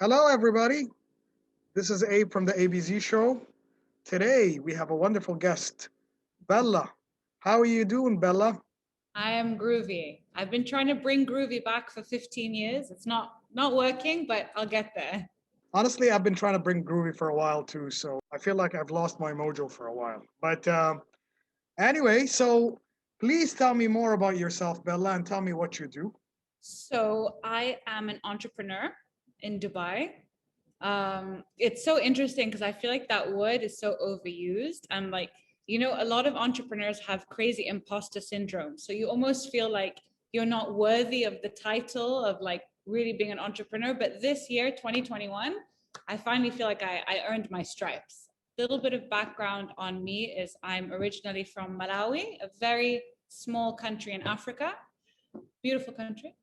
Hello, everybody. This is Abe from the Abez Show. Today we have a wonderful guest, Bella. How are you doing, Bella? I am groovy. I've been trying to bring groovy back for 15 years. It's not working, but I'll get there. Honestly, I've been trying to bring groovy for a while too, so I feel like I've lost my mojo for a while. But anyway, so please tell me more about yourself, Bella, and tell me what you do. So I am an entrepreneur in Dubai. It's so interesting because I feel like that word is so overused. And like, a lot of entrepreneurs have crazy imposter syndrome. So you almost feel like you're not worthy of the title of like really being an entrepreneur. But this year, 2021, I finally feel like I earned my stripes. A little bit of background on me is I'm originally from Malawi, a very small country in Africa, beautiful country.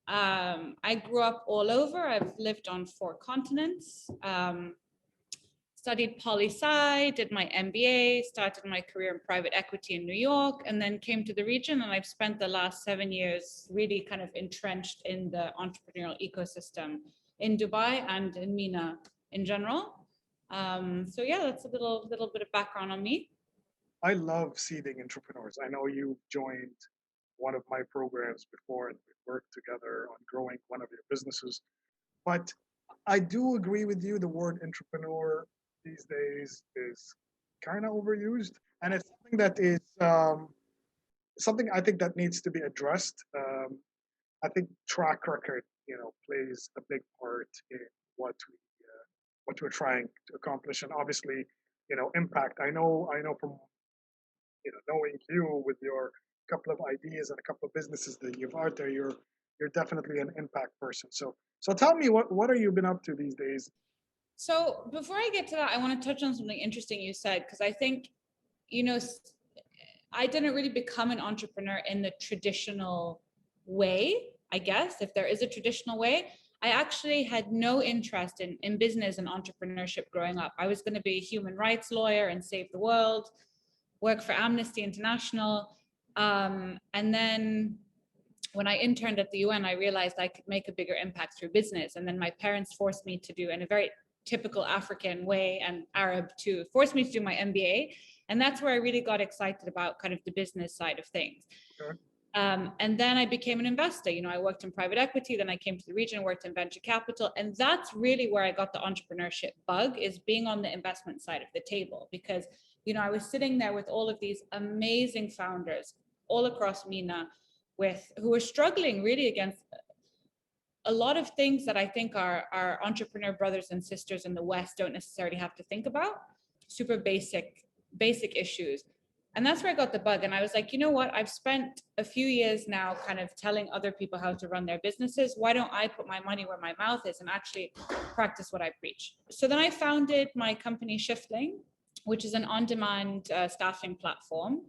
I grew up all over. I've lived on 4 continents. Studied poli sci, did my MBA, started my career in private equity in New York, and then came to the region. And I've spent the last 7 years really kind of entrenched in the entrepreneurial ecosystem in Dubai and in MENA in general. So yeah, that's a little bit of background on me. I love seeding entrepreneurs. I know you joined one of my programs before and we worked together on growing one of your businesses. But I do agree with you. The word entrepreneur these days is kind of overused, and it's something that is something I think that needs to be addressed. I think track record, plays a big part in what we're trying to accomplish, and obviously, impact. I know from knowing you with your couple of ideas and a couple of businesses that you've out there, you're definitely an impact person. So tell me what are you been up to these days? So before I get to that, I want to touch on something interesting you said because I think you know I didn't really become an entrepreneur in the traditional way, I guess, if there is a traditional way. I actually had no interest in business and entrepreneurship growing up. I was going to be a human rights lawyer and save the world, work for Amnesty International. And then when I interned at the UN, I realized I could make a bigger impact through business. And then my parents forced me to do, in a very typical African way and Arab too, forced me to do my MBA. And that's where I really got excited about kind of the business side of things. Okay. And then I became an investor. I worked in private equity, then I came to the region, worked in venture capital. And that's really where I got the entrepreneurship bug, is being on the investment side of the table. Because, I was sitting there with all of these amazing founders all across MENA who were struggling really against a lot of things that I think our entrepreneur brothers and sisters in the West don't necessarily have to think about. Super basic issues. And that's where I got the bug. And I was like, you know what? I've spent a few years now kind of telling other people how to run their businesses. Why don't I put my money where my mouth is and actually practice what I preach? So then I founded my company Shiftling, which is an on-demand staffing platform.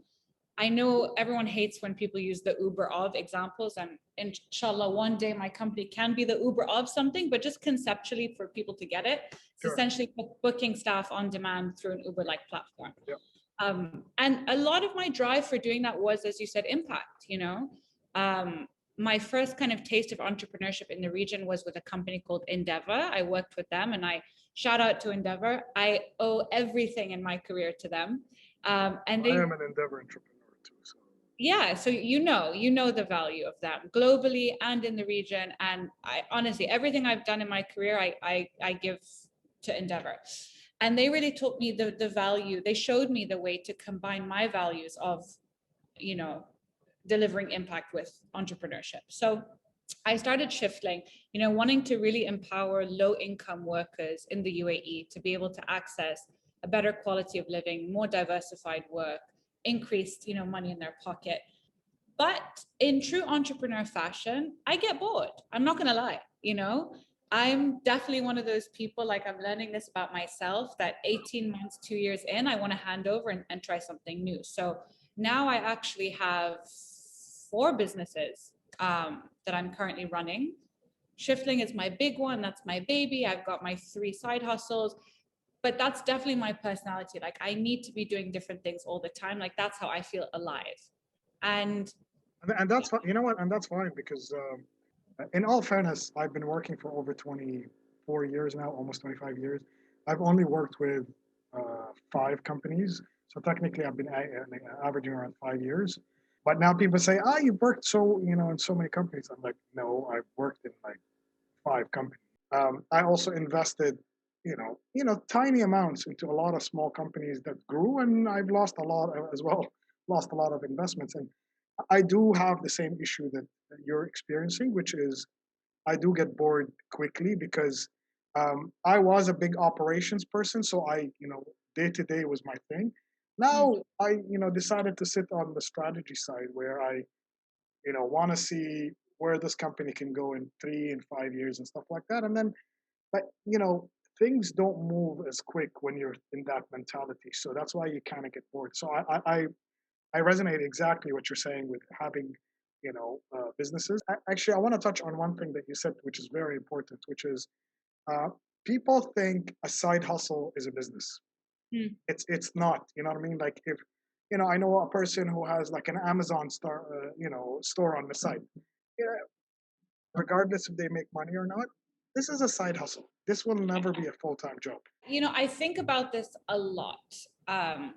I know everyone hates when people use the Uber of examples, and inshallah, one day my company can be the Uber of something, but just conceptually for people to get it, it's Sure. essentially booking staff on demand through an Uber like platform. Yeah. And a lot of my drive for doing that was, as you said, impact. My first kind of taste of entrepreneurship in the region was with a company called Endeavor. I worked with them, and I shout out to Endeavor. I owe everything in my career to them. And I they am an Endeavor entrepreneur too. So Yeah, so you know the value of that globally and in the region. And I honestly, everything I've done in my career, I give to Endeavor. And they really taught me the value. They showed me the way to combine my values of, you know delivering impact with entrepreneurship. So I started Shiftling, wanting to really empower low income workers in the UAE to be able to access a better quality of living, more diversified work, increased, money in their pocket. But in true entrepreneur fashion, I get bored. I'm not going to lie, I'm definitely one of those people, like I'm learning this about myself, that 18 months, 2 years in, I want to hand over and try something new. So now I actually have 4 businesses that I'm currently running. Shiftling is my big one. That's my baby. I've got my 3 side hustles, but that's definitely my personality. Like I need to be doing different things all the time. Like that's how I feel alive. And and that's fine. You know what? And that's fine because in all fairness, I've been working for over 20 4 years now, almost 25 years. I've only worked with 5 companies. So technically, I've been averaging around 5 years. But now people say, "Ah, you've worked in so many companies." I'm like, no, I've worked in like 5 companies. I also invested, tiny amounts into a lot of small companies that grew, and I've lost a lot as well. Lost a lot of investments, and I do have the same issue that you're experiencing, which is I do get bored quickly because I was a big operations person, so day to day was my thing. Mm. Now I decided to sit on the strategy side where I want to see where this company can go in 3 and 5 years and stuff like that. And then, but things don't move as quick when you're in that mentality. So that's why you kind of get bored. So I resonate exactly what you're saying with having businesses. Actually, I want to touch on one thing that you said, which is very important, which is uh, people think a side hustle is a business. Mm. It's not. You know what I mean? Like if I know a person who has like an Amazon store on the side. Yeah, regardless if they make money or not, this is a side hustle. This will never be a full time job. I think about this a lot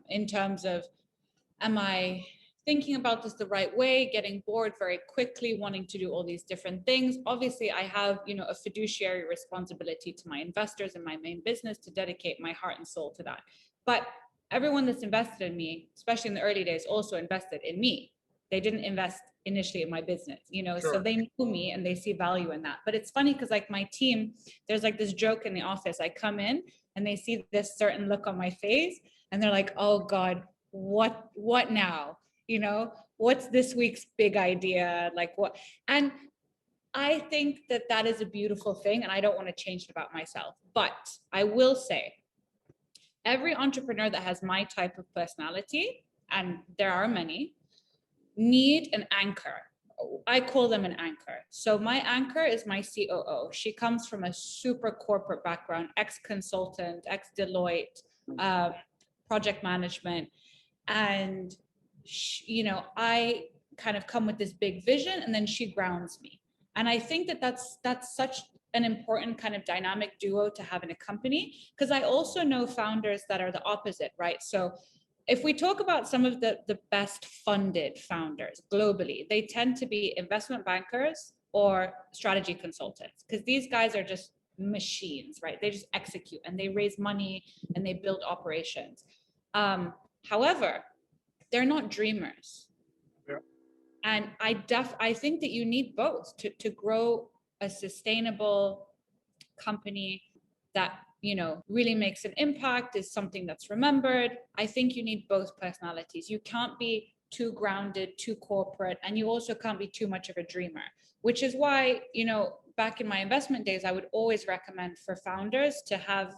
in terms of, am I thinking about this the right way, getting bored very quickly, wanting to do all these different things? Obviously, I have, a fiduciary responsibility to my investors and my main business to dedicate my heart and soul to that. But everyone that's invested in me, especially in the early days, also invested in me. They didn't invest initially in my business, so Sure. they knew me and they see value in that. But it's funny because like my team, there's like this joke in the office. I come in and they see this certain look on my face and they're like, oh God, what now? What's this week's big idea? Like what? And I think that is a beautiful thing, and I don't want to change it about myself. But I will say, every entrepreneur that has my type of personality, and there are many, need an anchor. I call them an anchor. So my anchor is my COO. She comes from a super corporate background, ex-consultant, ex-Deloitte, project management. And I kind of come with this big vision, and then she grounds me. And I think that that's such an important kind of dynamic duo to have in a company, because I also know founders that are the opposite, right? So if we talk about some of the best funded founders globally, they tend to be investment bankers or strategy consultants, because these guys are just machines, right? They just execute and they raise money and they build operations. However, they're not dreamers. Yeah. And I think that you need both to grow a sustainable company that really makes an impact, is something that's remembered. I think you need both personalities. You can't be too grounded, too corporate, and you also can't be too much of a dreamer, which is why back in my investment days, I would always recommend for founders to have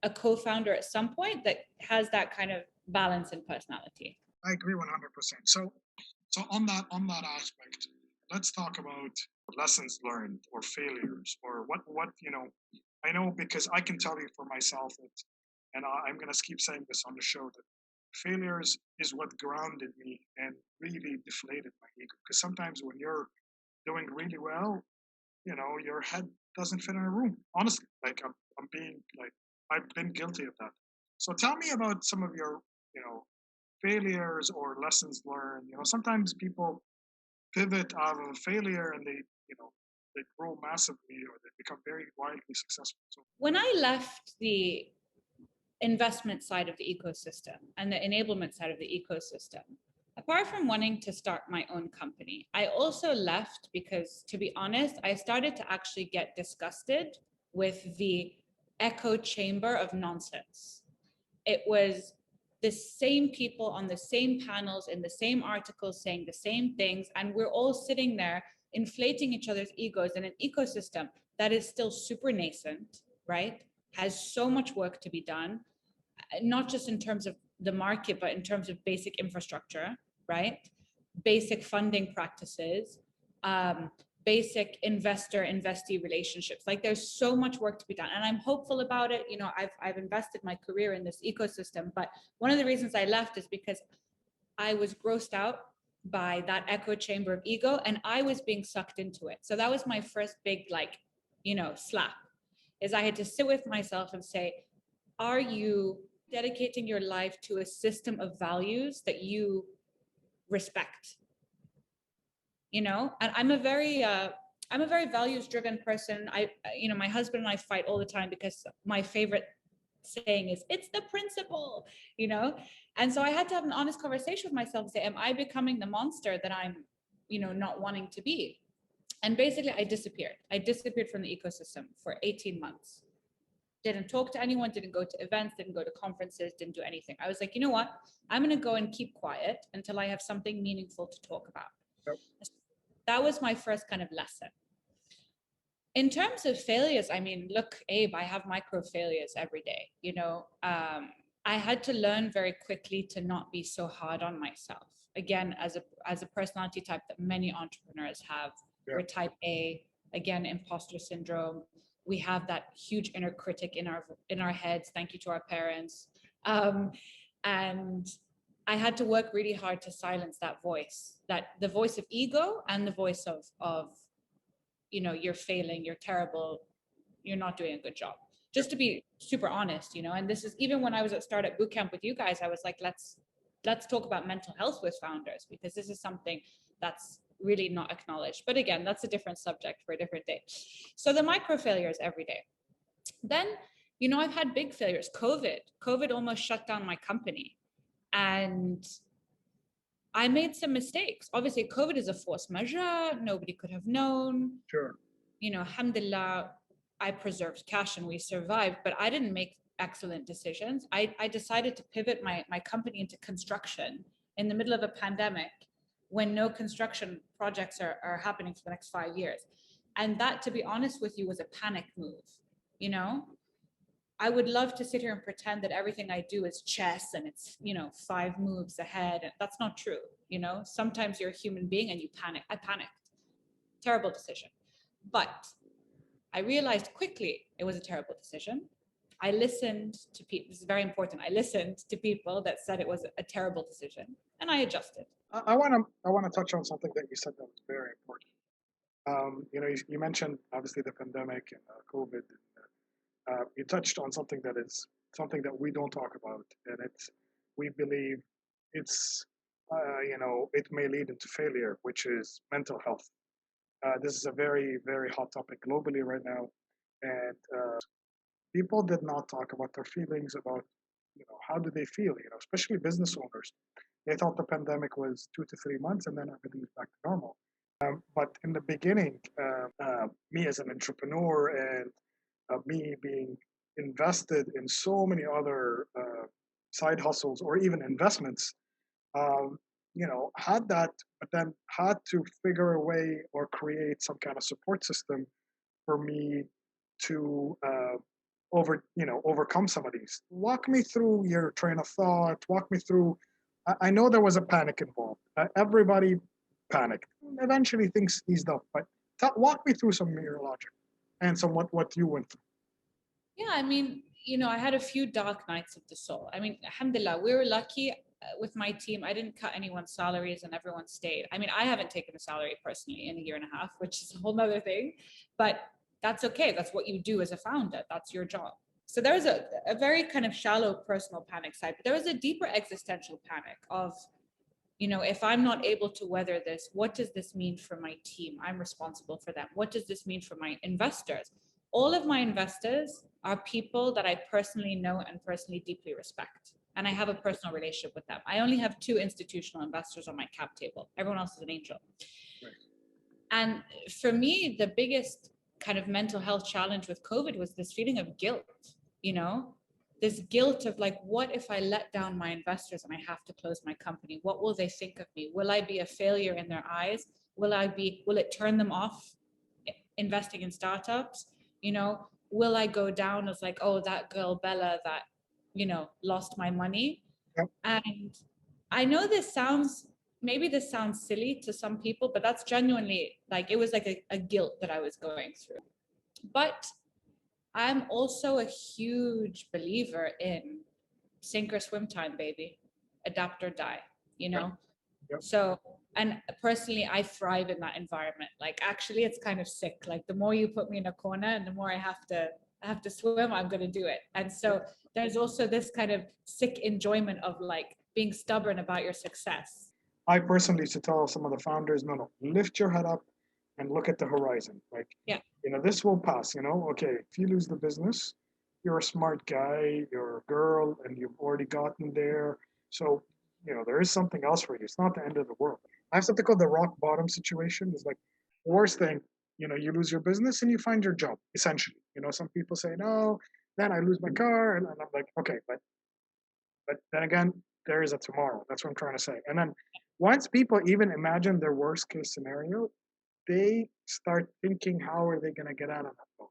a co-founder at some point that has that kind of balance and personality. I agree 100%. So on that aspect, let's talk about lessons learned or failures or what. I know because I can tell you for myself that, and I'm gonna keep saying this on the show, that failures is what grounded me and really deflated my ego. Because sometimes when you're doing really well, your head doesn't fit in a room. Honestly, like I'm being like I've been guilty of that. So tell me about some of your you know failures or lessons learned. Sometimes people pivot out of a failure and they grow massively or they become very widely successful. So When I left the investment side of the ecosystem and the enablement side of the ecosystem, apart from wanting to start my own company, I also left because, to be honest, I started to actually get disgusted with the echo chamber of nonsense. It was the same people on the same panels in the same articles saying the same things, and we're all sitting there inflating each other's egos in an ecosystem that is still super nascent, right? Has so much work to be done, not just in terms of the market, but in terms of basic infrastructure, right? Basic funding practices, um, basic investor investee relationships. Like there's so much work to be done, and I'm hopeful about it. I've invested my career in this ecosystem, but one of the reasons I left is because I was grossed out by that echo chamber of ego, and I was being sucked into it. So that was my first big slap. is I had to sit with myself and say, are you dedicating your life to a system of values that you respect? And I'm a very values driven person. My husband and I fight all the time because my favorite saying is, it's the principle, and so I had to have an honest conversation with myself and say, am I becoming the monster that I'm not wanting to be? And basically I disappeared from the ecosystem for 18 months. Didn't talk to anyone, didn't go to events, didn't go to conferences, didn't do anything. I was like, you know what, I'm going to go and keep quiet until I have something meaningful to talk about. Yep. That was my first kind of lesson. In terms of failures, I mean, look, Abe, I have micro failures every day. I had to learn very quickly to not be so hard on myself. Again, as a personality type that many entrepreneurs have. Yeah. We're type A, again, imposter syndrome. We have that huge inner critic in our heads. Thank you to our parents. And I had to work really hard to silence that voice, that the voice of ego and the voice of you're failing, you're terrible, you're not doing a good job. Just to be super honest, and this is even when I was at Startup Bootcamp with you guys, I was like, let's talk about mental health with founders, because this is something that's really not acknowledged. But again, that's a different subject for a different day. So the micro failures every day. Then, I've had big failures. COVID almost shut down my company. And I made some mistakes. Obviously, COVID is a force majeure. Nobody could have known. Sure. Alhamdulillah, I preserved cash and we survived, but I didn't make excellent decisions. I decided to pivot my company into construction in the middle of a pandemic when no construction projects are happening for the next 5 years. And that, to be honest with you, was a panic move. I would love to sit here and pretend that everything I do is chess and it's, 5 moves ahead. And that's not true. Sometimes you're a human being and you panic. I panicked. Terrible decision. But I realized quickly it was a terrible decision. I listened to people. This is very important. I listened to people that said it was a terrible decision, and I adjusted. I want to touch on something that you said that was very important. You mentioned obviously the pandemic and COVID. You touched on something that we don't talk about, and we believe it's it may lead into failure, which is mental health. This is a very, very hot topic globally right now, and people did not talk about their feelings about how do they feel, especially business owners. They thought the pandemic was 2 to 3 months and then everything's back to normal. But in the beginning, me as an entrepreneur and me being invested in so many other side hustles or even investments, had that, but then had to figure a way or create some kind of support system for me to overcome some of these. Walk me through your train of thought. Walk me through. I know there was a panic involved. Everybody panicked. Eventually, things eased up. But walk me through some of your logic and some what you went through. Yeah, I mean, I had a few dark nights of the soul. I mean, alhamdulillah, we were lucky with my team. I didn't cut anyone's salaries and everyone stayed. I mean, I haven't taken a salary personally in a year and a half, which is a whole nother thing, but that's okay. That's what you do as a founder. That's your job. So there was a very kind of shallow personal panic side, but there was a deeper existential panic of, if I'm not able to weather this, what does this mean for my team? I'm responsible for them. What does this mean for my investors? All of my investors are people that I personally know and personally deeply respect. And I have a personal relationship with them. I only have 2 institutional investors on my cap table. Everyone else is an angel. Right. And for me, the biggest kind of mental health challenge with COVID was this feeling of guilt, this guilt of like, what if I let down my investors and I have to close my company? What will they think of me? Will I be a failure in their eyes? Will it turn them off investing in startups? Will I go down as like, oh, that girl Bella that, lost my money? Yep. And I know maybe this sounds silly to some people, but that's genuinely like, it was like a guilt that I was going through. But I'm also a huge believer in sink or swim time, baby. Adapt or die, Yep. So, and personally, I thrive in that environment. Like, actually, it's kind of sick. Like, the more you put me in a corner and the more I have to I have to swim, I'm going to do it. And so there's also this kind of sick enjoyment of like being stubborn about your success. I personally used to tell some of the founders, no, no, lift your head up and look at the horizon. Like, Yeah. this will pass, okay, if you lose the business, you're a smart guy, you're a girl, and you've already gotten there. So, there is something else for you. It's not the end of the world. I have something called the rock bottom situation. It's like worst thing, you lose your business and you find your job, essentially. Some people say, no, then I lose my car. And I'm like, okay, but then again, there is a tomorrow. That's what I'm trying to say. And then once people even imagine their worst case scenario, they start thinking, how are they going to get out of that boat?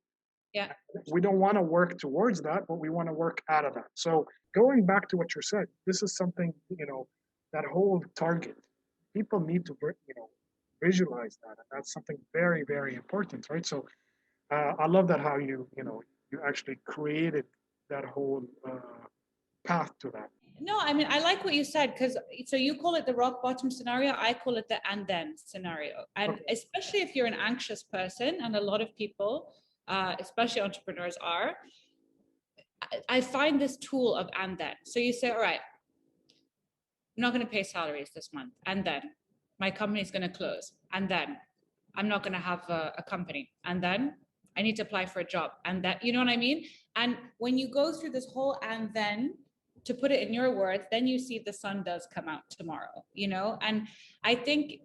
Yeah. We don't want to work towards that, but we want to work out of that. So going back to what you said, this is something, that whole target. People need to, visualize that. And that's something very, very important, right? So I love that how you actually created that whole path to that. No, I mean, I like what you said, because so you call it the rock bottom scenario, I call it the and then scenario. And Okay. especially if you're an anxious person, and a lot of people, especially entrepreneurs are, I find this tool of and then. So you say, all right, I'm not going to pay salaries this month. And then my company is going to close. And then I'm not going to have a company. And then I need to apply for a job. And that, you know what I mean? And when you go through this whole and then, to put it in your words, then you see the sun does come out tomorrow, And I think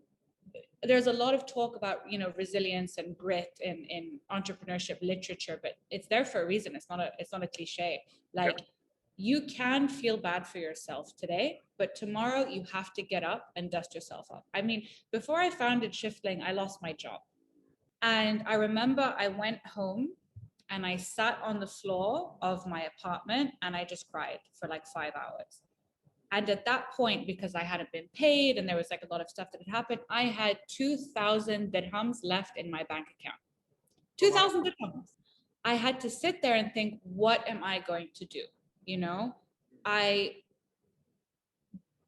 there's a lot of talk about, resilience and grit in entrepreneurship literature, but it's there for a reason. It's not a cliche. Like, you can feel bad for yourself today, but tomorrow you have to get up and dust yourself off. I mean, before I founded Shiftling, I lost my job. And I remember I went home and I sat on the floor of my apartment and I just cried for like 5 hours. And at that point, because I hadn't been paid and there was like a lot of stuff that had happened, I had 2,000 dirhams left in my bank account. 2,000 dirhams. I had to sit there and think, what am I going to do? I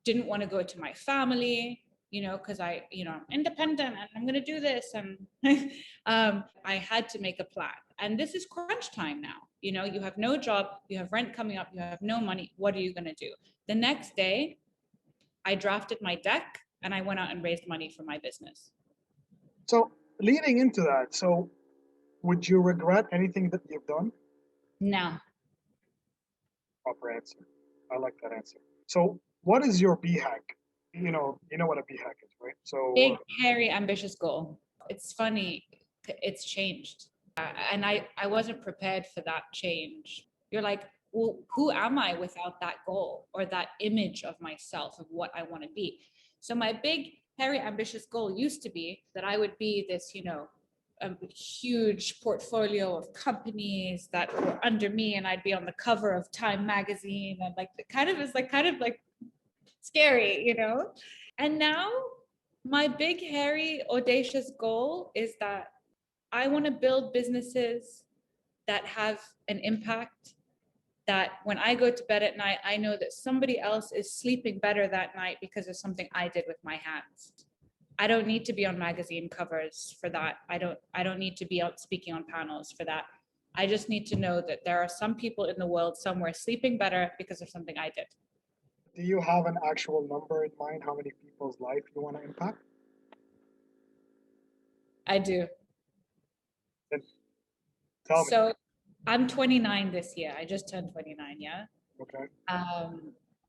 didn't want to go to my family, because I'm independent and I'm going to do this. And I had to make a plan. And this is crunch time now. You have no job, you have rent coming up, you have no money. What are you going to do? The next day, I drafted my deck and I went out and raised money for my business. So leading into that, so would you regret anything that you've done? No. Proper answer. I like that answer. So what is your B hack? You know what a B hack is, right? So big, hairy, ambitious goal. It's funny, it's changed. And I wasn't prepared for that change. You're like, well, who am I without that goal or that image of myself of what I want to be? So my big, hairy, ambitious goal used to be that I would be this, a huge portfolio of companies that were under me, and I'd be on the cover of Time magazine, and like kind of scary, And now my big, hairy, audacious goal is that I want to build businesses that have an impact, that when I go to bed at night, I know that somebody else is sleeping better that night because of something I did with my hands. I don't need to be on magazine covers for that. I don't need to be out speaking on panels for that. I just need to know that there are some people in the world somewhere sleeping better because of something I did. do you have an actual number in mind? How many people's life you want to impact? I do. And tell me. So I'm 29 this year. I just turned 29, yeah? Okay.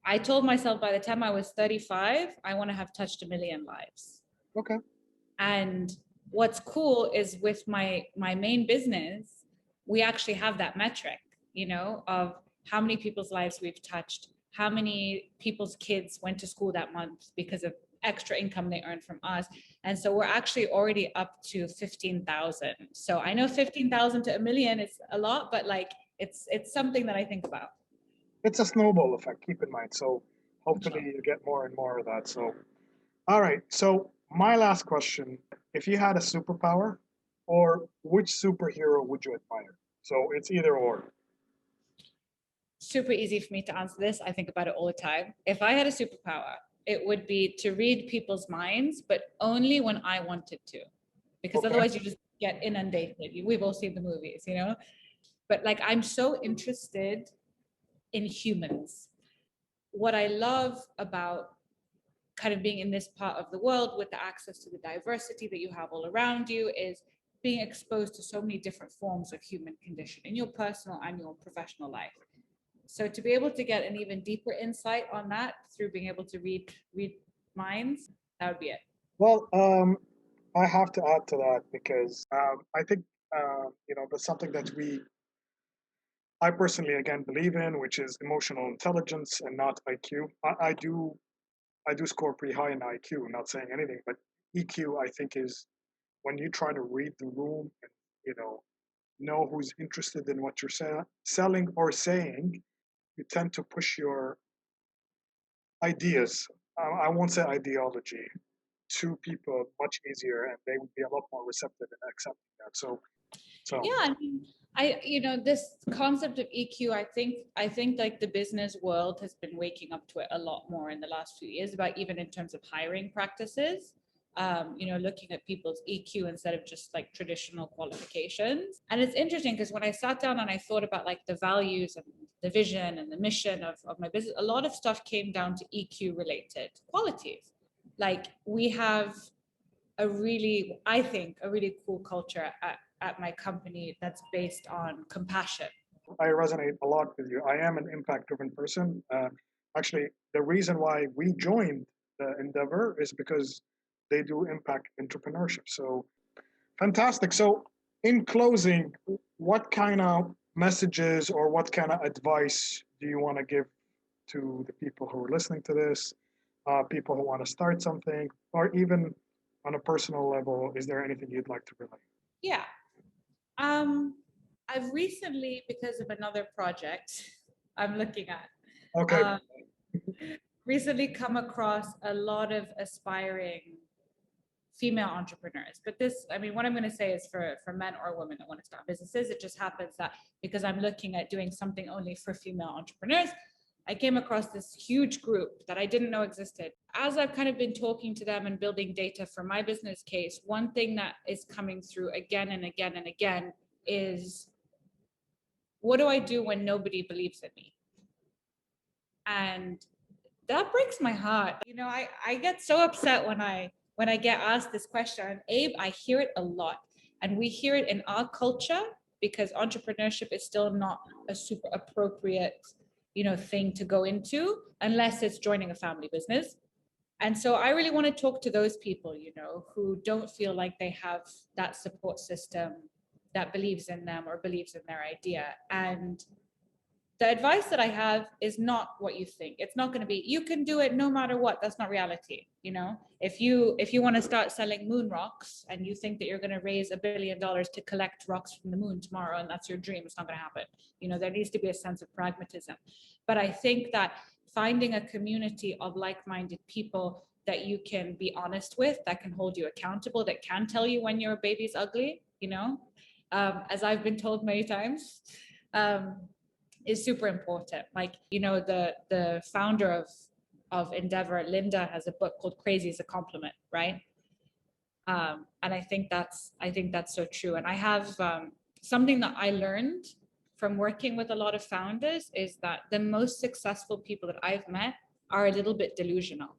I told myself by the time I was 35, I want to have touched 1 million lives. Okay. And what's cool is with my main business, we actually have that metric, of how many people's lives we've touched, how many people's kids went to school that month because of extra income they earned from us. And so we're actually already up to 15,000. So I know 15,000 to 1 million is a lot, but like it's something that I think about. It's a snowball effect, keep in mind. So hopefully you get more and more of that. So all right. So my last question, if you had a superpower, or which superhero would you admire? So it's either or. Super easy for me to answer this. I think about it all the time. If I had a superpower, it would be to read people's minds, but only when I wanted to, because Okay. otherwise you just get inundated. We've all seen the movies, but like I'm so interested in humans. What I love about kind of being in this part of the world with the access to the diversity that you have all around you is being exposed to so many different forms of human condition in your personal and your professional life. So to be able to get an even deeper insight on that through being able to read minds, that would be it. Well, I have to add to that because I think that's something that I personally again believe in, which is emotional intelligence and not IQ. I do score pretty high in IQ. I'm not saying anything, but EQ I think is when you try to read the room and know who's interested in what you're selling or saying. You tend to push your ideas. I won't say ideology to people much easier, and they would be a lot more receptive in accepting that. So Yeah, I mean, this concept of EQ, I think like the business world has been waking up to it a lot more in the last few years, about even in terms of hiring practices. Looking at people's EQ instead of just like traditional qualifications. And it's interesting because when I sat down and I thought about like the values and the vision and the mission of my business, a lot of stuff came down to EQ related qualities. Like we have I think, a really cool culture at my company that's based on compassion. I resonate a lot with you. I am an impact-driven person. Actually, the reason why we joined the endeavor is because they do impact entrepreneurship. So fantastic. So in closing, what kind of messages or what kind of advice do you want to give to the people who are listening to this, people who want to start something, or even on a personal level, is there anything you'd like to relate? Yeah. Um, I've recently, because of another project I'm looking at, Okay. um, recently come across a lot of aspiring female entrepreneurs. But what I'm going to say is for men or women that want to start businesses. It just happens that because I'm looking at doing something only for female entrepreneurs, I came across this huge group that I didn't know existed. As I've kind of been talking to them and building data for my business case, one thing that is coming through again and again and again is, what do I do when nobody believes in me? And that breaks my heart. I get so upset when I get asked this question. Abe, I hear it a lot. And we hear it in our culture because entrepreneurship is still not a super appropriate, thing to go into unless it's joining a family business. And so I really want to talk to those people, who don't feel like they have that support system that believes in them or believes in their idea. And the advice that I have is not what you think. It's not going to be, you can do it no matter what. That's not reality. If you want to start selling moon rocks and you think that you're going to raise $1 billion to collect rocks from the moon tomorrow, and that's your dream, it's not going to happen. There needs to be a sense of pragmatism. But I think that finding a community of like-minded people that you can be honest with, that can hold you accountable, that can tell you when your baby's ugly, as I've been told many times, is super important. Like, the founder of Endeavor, Linda, has a book called Crazy is a Compliment, right? And I think that's so true. And I have something that I learned from working with a lot of founders is that the most successful people that I've met are a little bit delusional.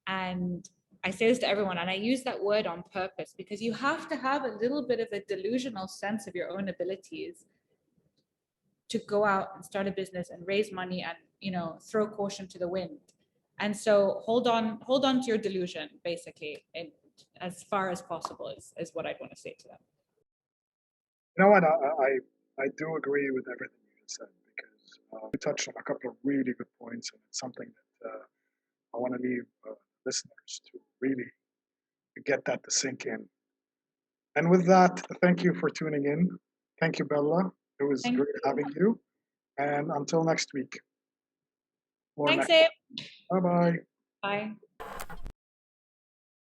And I say this to everyone, and I use that word on purpose because you have to have a little bit of a delusional sense of your own abilities to go out and start a business and raise money and throw caution to the wind. And so hold on to your delusion, basically, and as far as possible is what I'd want to say to them. You know what? I do agree with everything you just said because you touched on a couple of really good points, and it's something that I want to leave listeners to really get that to sink in. And with that, thank you for tuning in. Thank you, Bella. It was Thank great you. having you. And until next week. Thanks, Abe. Bye bye. Bye.